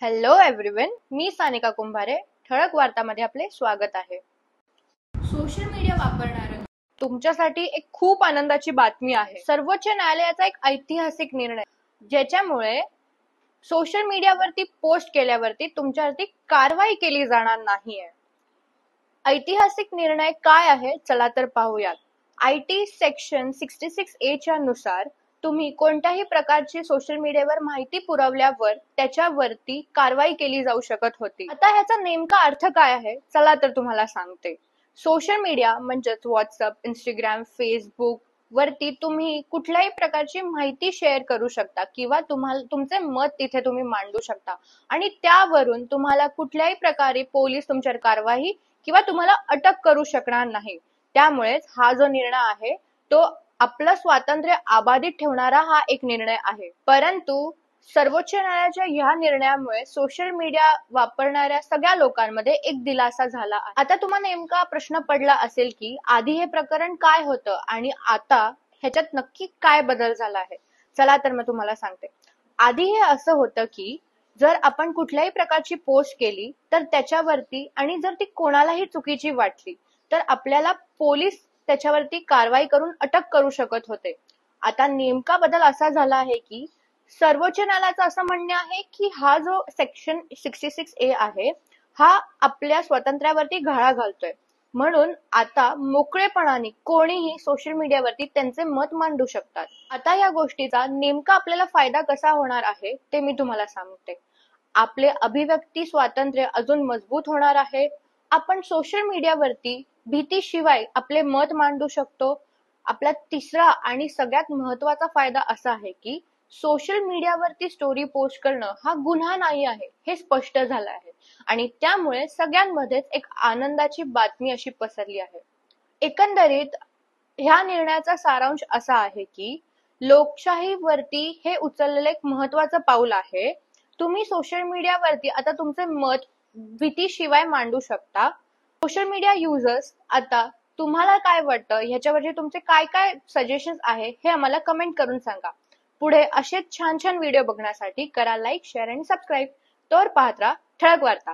Hello everyone, मी सानिका कुंभारे. ठळक वार्तामध्ये आपले स्वागत आहे. सोशल मीडिया वापरणाऱ्या तुमच्यासाठी एक खूप आनंदाची बातमी आहे. सर्वोच्च न्यायालयाचा एक ऐतिहासिक निर्णय, ज्याच्यामुळे सोशल मीडियावरती पोस्ट केल्यावरती तुमच्यावरती कारवाई केली जाणार नाहीये. ऐतिहासिक निर्णय काय आहे, चला तर पाहूयात. IT सेक्शन 66A च्या नुसार तुम्ही कोणत्याही प्रकारची सोशल मीडियावर माहिती पुरवल्यावर त्याच्यावरती कारवाई केली जाऊ शकत होती. आता ह्याचा नेमका अर्थ काय आहे, चला तर तुम्हाला सांगते. सोशल मीडिया म्हणजेच व्हॉट्सअप, इंस्टाग्राम, फेसबुक वरती तुम्ही कुठल्याही प्रकारची माहिती शेअर करू शकता किंवा तुम्हाला तुमचे मत तिथे तुम्ही मांडू शकता आणि त्यावरून तुम्हाला कुठल्याही प्रकारे पोलीस तुमच्यावर कारवाई किंवा तुम्हाला अटक करू शकणार नाही. त्यामुळेच हा जो निर्णय आहे तो आपलं स्वातंत्र्य अबाधित ठेवणारा हा एक निर्णय आहे. परंतु सर्वोच्च न्यायालयाच्या ह्या निर्णयामुळे सोशल मीडिया वापरणाऱ्या सगळ्या लोकांमध्ये एक दिलासा झाला आहे. आता तुम्हाला नेमका प्रश्न पडला असेल की आधी हे प्रकरण काय होतं आणि आता ह्याच्यात नक्की काय बदल झाला आहे. चला तर मी तुम्हाला सांगते. आधी हे असं होतं की जर आपण कुठल्याही प्रकारची पोस्ट केली तर त्याच्यावरती आणि जर ती कोणालाही चुकीची वाटली तर आपल्याला पोलीस त्याच्यावरती कारवाई करून अटक करू शकत होते. आता नेमका बदल असा झाला आहे की सर्वोच्च न्यायालयाचं असं म्हणणं आहे की हा जो सेक्शन 66A आहे हा आपल्या स्वातंत्र्यावरती घाळा घालतोय. म्हणून आता मोकळेपणाने कोणीही सोशल मीडियावरती त्यांचे मत मांडू शकतात. आता या गोष्टीचा नेमका आपल्याला फायदा कसा होणार आहे ते मी तुम्हाला सांगते. आपले अभिव्यक्ती स्वातंत्र्य अजून मजबूत होणार आहे. आपण सोशल मीडियावरती भीतीशिवाय आपले मत मांडू शकतो. आपला तिसरा आणि सगळ्यात महत्वाचा फायदा असा आहे की सोशल मीडियावरती स्टोरी पोस्ट करणं हा गुन्हा नाही आहे हे स्पष्ट झालं आहे आणि त्यामुळे सगळ्यांमध्येच एक आनंदाची बातमी अशी पसरली आहे. एकंदरीत ह्या निर्णयाचा सारांश असा आहे की लोकशाहीवरती हे उचललेलं एक महत्वाचं पाऊल आहे. तुम्ही सोशल मीडियावरती आता तुमचे मत भीतीशिवाय मांडू शकता. सोशल मीडिया युजर्स, आता तुम्हाला काय वाटतं, ह्याच्यावरचे तुमचे काय काय सजेशन्स आहे हे आम्हाला कमेंट करून सांगा. पुढे असेच छान छान व्हिडिओ बघण्यासाठी करा लाईक, शेअर आणि सबस्क्राईब. तर पाहत राहा ठळक वार्ता.